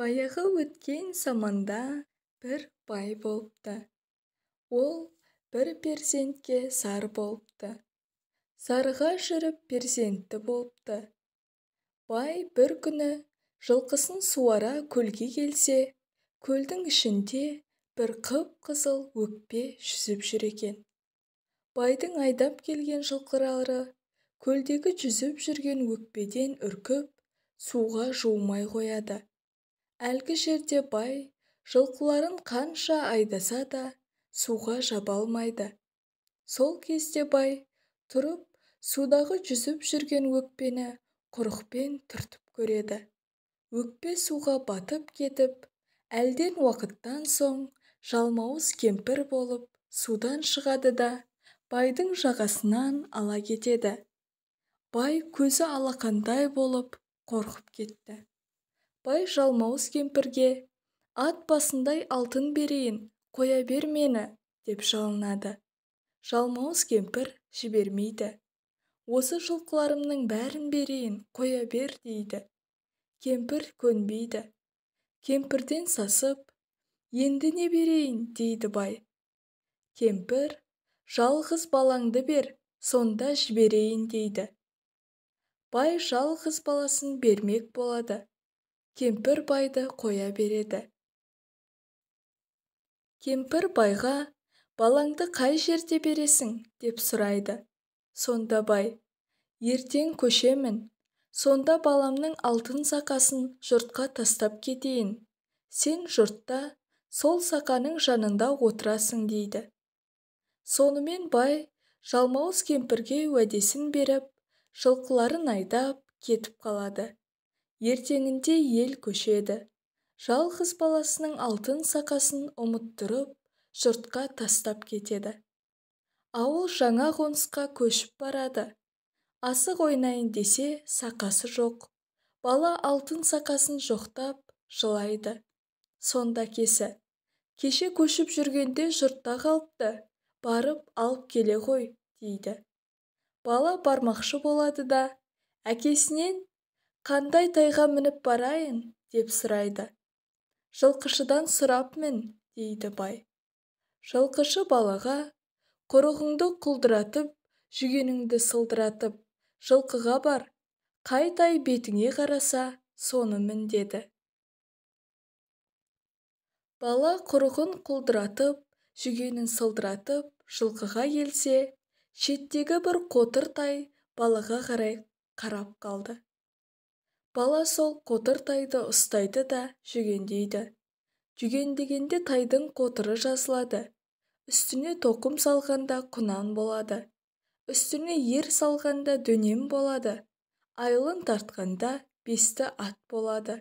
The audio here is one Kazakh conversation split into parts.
Баяғы өткен заманда бір бай болыпты. Ол бір перзентке зар болыпты. Зарға жүріп перзенті болыпты. Бай бір күні жылқысын суара көлге келсе, көлдің ішінде бір қып-қызыл өкпе жүзіп жүр екен. Байдың айдап келген жылқылары көлдегі жүзіп жүрген өкпеден үркіп, суға жуымай қояды. Әлгі жерде бай жылқыларын қанша айдаса да суға жаба алмайды. Сол кезде бай тұрып судағы жүзіп жүрген өкпені құрықпен түртіп көреді. Өкпе суға батып кетіп, әлден уақыттан соң жалмауыз кемпір болып судан шығады да байдың жағасынан ала кетеді. Бай көзі алақандай болып қорқып кетті. Бай жалмауыз кемпірге ат басындай алтын берейін, қоя бер мені, деп жалынады. Жалмауыз кемпір жібермейді. Осы жылқыларымның бәрін берейін, қоя бер дейді. Кемпір көнбейді. Кемпірден сасып, енді не берейін дейді бай. Кемпір, жалғыз балаңды бер, сонда жіберейін дейді. Бай жалғыз баласын бермек болады. Кемпір байды қоя береді. Кемпір байға, балаңды қай жерде бересің, деп сұрайды. Сонда бай, ертең көшемін, сонда баламның алтын сақасын жұртқа тастап кетейін. Сен жұртта сол сақаның жанында отырасың дейді. Сонымен бай жалмауыз кемпірге уәдесін беріп, жылқыларын айдап кетіп қалады. Ертеңінде ел көшеді. Жалғыз баласының алтын сақасын ұмыттырып, жұртқа тастап кетеді. Ауыл жаңа қонысқа көшіп барады. Асық ойнайын десе, сақасы жоқ. Бала алтын сақасын жоқтап, жылайды. Сонда кесі, кеше көшіп жүргенде жұртта қалыпты, барып алып келе ғой, дейді. Бала бармақшы болады да, әкесінен қандай тайға мініп барайын, деп сұрайды. Жылқышыдан сұрап мін, дейді бай. Жылқышы балаға, құрығыңды құлдыратып, жүгеніңді сылдыратып, жылқыға бар, қай тай бетіңе қараса, соны мін, деді. Бала құрығын құлдыратып, жүгенін сылдыратып, жылқыға келсе, шеттегі бір қотыр тай балаға қарай қарап қалды. Бала сол қотыр тайды ұстайды да жүгендейді. Жүгендегенде тайдың қотыры жазылады. Үстіне тоқым салғанда құнан болады. Үстіне ер салғанда дөнем болады. Айлын тартқанда бесті ат болады.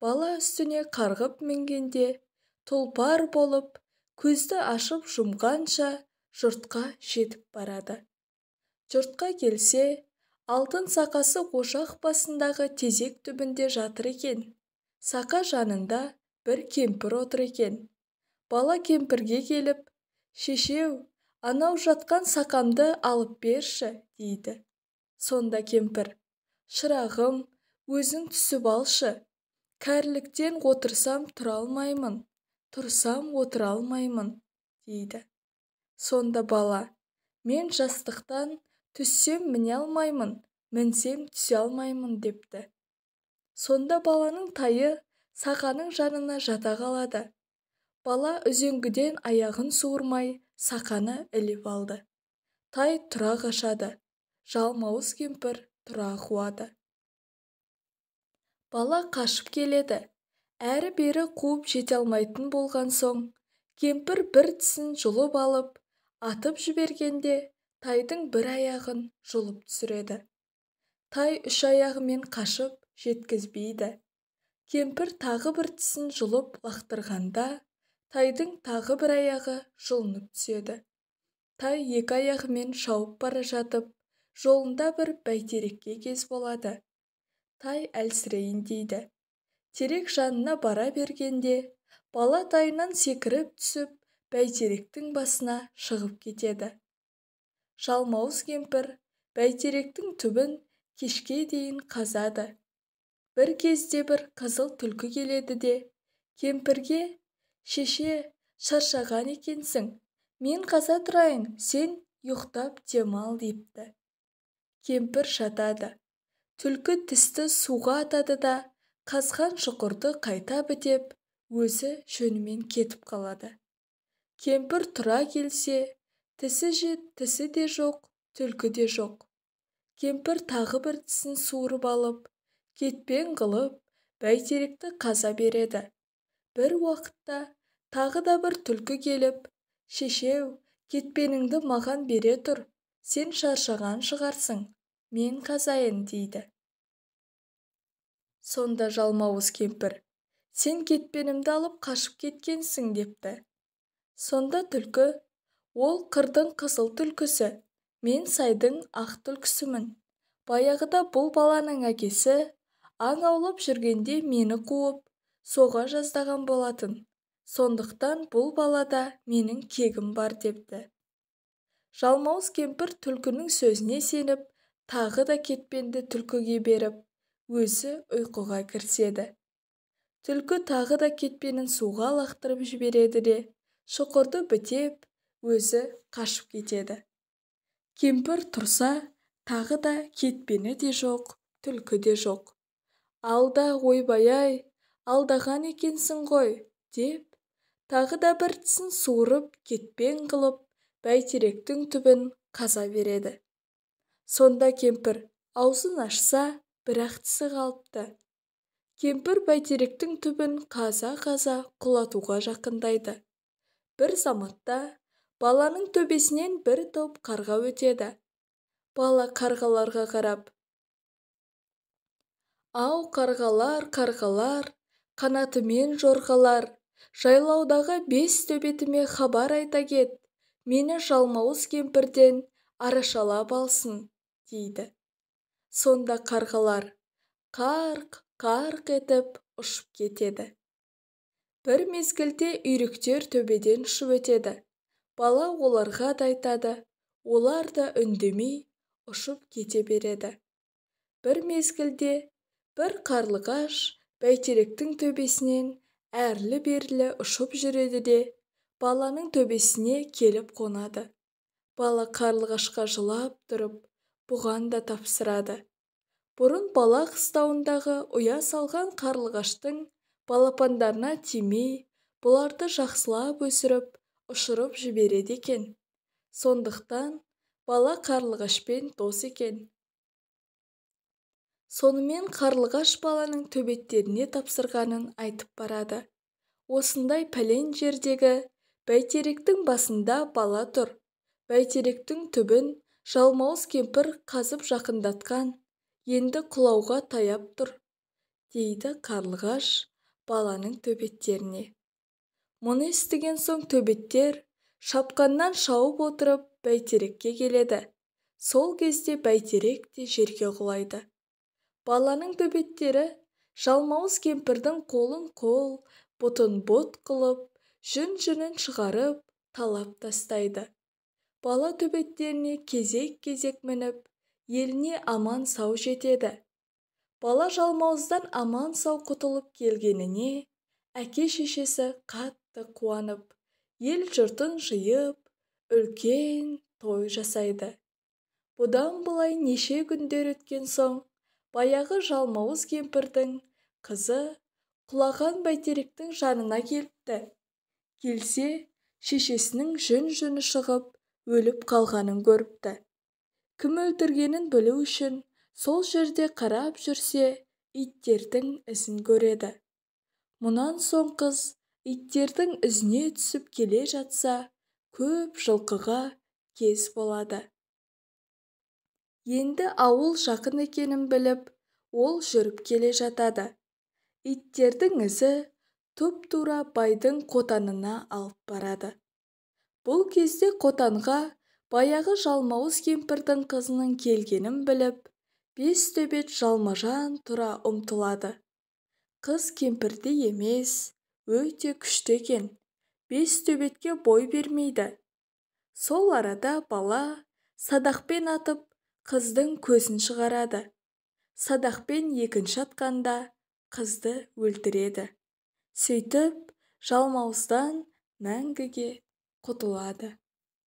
Бала үстіне қарғып мінгенде тұлпар болып, көзді ашып жұмғанша жұртқа жетіп барады. Жұртқа келсе, алтын сақасы ошақ басындағы тезек түбінде жатыр екен. Сақа жанында бір кемпір отыр екен. Бала кемпірге келіп, шешеу, анау жатқан сақамды алып берші, дейді. Сонда кемпір, шырағым, өзің түсіп алшы. Кәріліктен отырсам тұра алмаймын, тұрсам отыра алмаймын, дейді. Сонда бала, мен жастықтан түссем міне алмаймын, мінсем түсе алмаймын, депті. Сонда баланың тайы сақаның жанына жата қалады. Бала үзеңгіден аяғын суырмай сақаны іліп алды. Тай тұра қашады. Жалмауыз кемпір тұра қуады. Бала қашып келеді. Әрі-бері қуып жете алмайтын болған соң, кемпір бір тісін жұлып алып, атып жібергенде, тайдың бір аяғын жұлып түсіреді. Тай үш аяғымен қашып жеткізбейді. Кемпір тағы бір тісін жұлып лақтырғанда, тайдың тағы бір аяғы жұлынып түседі. Тай екі аяғымен шауып бара жатып, жолында бір бәйтерекке кез болады. Тай әлсірейін дейді. Терек жанына бара бергенде, бала тайынан секіріп түсіп, бәйтеректің басына шығып кетеді. Жалмауыз кемпір бәйтеректің түбін кешке дейін қазады. бір кезде бір қызыл түлкі келеді де кемпірге: «Шеше, шаршаған екенсің, мен қаза тұрайын, сен ұйықтап демал» депті. Кемпір жатады. Түлкі тісті суға атады да қазған шұқырды қайта бітеп, өзі жөнімен кетіп қалады. Кемпір тұра келсе, тісі де жоқ, түлкі де жоқ. Кемпір тағы бір тісін суырып алып, кетпен қылып, бәйтеректі қаза береді. Бір уақытта тағы да бір түлкі келіп: «Шешеу, кетпеніңді маған бере тұр, сен шаршаған шығарсың, мен қазайын» дейді. Сонда жалмауыз кемпір: «Сен кетпенімді алып қашып кеткенсің» депті. Сонда түлкі: «Ол қырдың қызыл түлкісі, мен сайдың ақ түлкісімін. Баяғыда бұл баланың әкесі аң аулап жүргенде мені қуып, соға жаздаған болатын. Сондықтан бұл балада менің кегім бар» депті. Жалмауыз кемпір түлкінің сөзіне сеніп, тағы да кетпенді түлкіге беріп, өзі ұйқыға кіріседі. Түлкі тағы да кетпенін суға лақтырып жібереді де шұқырды бітеп, өзі қашып кетеді. Кемпір тұрса, тағы да кетпені де жоқ, түлкі де жоқ. «Алда, ойбай-ай, алдаған екенсің ғой» деп, тағы да бір тісін суырып, кетпен қылып, бәйтеректің түбін қаза береді. Сонда кемпір аузын ашса, бірақ тісі қалыпты. Кемпір бәйтеректің түбін қаза-қаза құлатуға жақындайды. Бір заматта баланың төбесінен бір топ қарға өтеді. Бала қарғаларға қарап: «Ау қарғалар, қарғалар, қанатымен жорғалар, жайлаудағы бес төбетіме хабар айта кет, мені жалмауыз кемпірден арашалап алсын» дейді. Сонда қарғалар қарқ-қарқ етіп ұшып кетеді. Бір мезгілде үйректер төбеден ұшып өтеді. Бала оларға да айтады, олар да үндемей ұшып кете береді. Бір мезгілде бір қарлығаш бәйтеректің төбесінен әрлі-берлі ұшып жүреді де баланың төбесіне келіп қонады. Бала қарлығашқа жылап тұрып, бұған да тапсырады: «Бұрын бала қыстауындағы ұя салған қарлығаштың балапандарына тимей, бұларды жақсылап өсіріп, ұшырып жібереді екен. Сондықтан бала қарлығашпен дос екен». Сонымен қарлығаш баланың төбеттеріне тапсырғанын айтып барады. Осындай пәлен жердегі бәйтеректің басында бала тұр. Бәйтеректің түбін жалмауыз кемпір қазып жақындатқан, енді құлауға таяп тұр, дейді қарлығаш баланың төбеттеріне. Мұны естіген соң төбеттер шапқаннан шауып отырып бәйтерекке келеді. Сол кезде бәйтерек те жерге құлайды. Баланың төбеттері жалмауыз кемпірдің қолын қол, бұтын бұт қылып, жүн-жүнін шығарып, талап тастайды. Бала төбеттеріне кезек-кезек мініп, еліне аман сау жетеді. Бала жалмауыздан аман сау құтылып келгеніне әке-шешесі қатты қуанып, ел-жұртын жиып, үлкен той жасайды. Бұдан былай неше күндер өткен соң, баяғы жалмауыз кемпірдің қызы құлаған бәйтеректің жанына келіпті. Келсе, шешесінің жүн-жүні шығып, өліп қалғанын көріпті. Кім өлтіргенін білу үшін сол жерде қарап жүрсе, иттердің ізін көреді. Мұнан соң қыз иттердің ізіне түсіп келе жатса, көп жылқыға кез болады. Енді ауыл жақын екенін біліп, ол жүріп келе жатады. Иттердің ізі тұп-тура байдың қотанына алып барады. Бұл кезде қотанға баяғы жалмауыз кемпірдің қызының келгенін біліп, бес төбет жалма-жан тұра ұмтылады. Қыз кемпірді емес, өте күшті екен, бес төбетке бой бермейді. Сол арада бала садақпен атып қыздың көзін шығарады. садақпен екінші атқанда қызды өлтіреді. Сөйтіп жалмауыздан мәңгіге құтылады.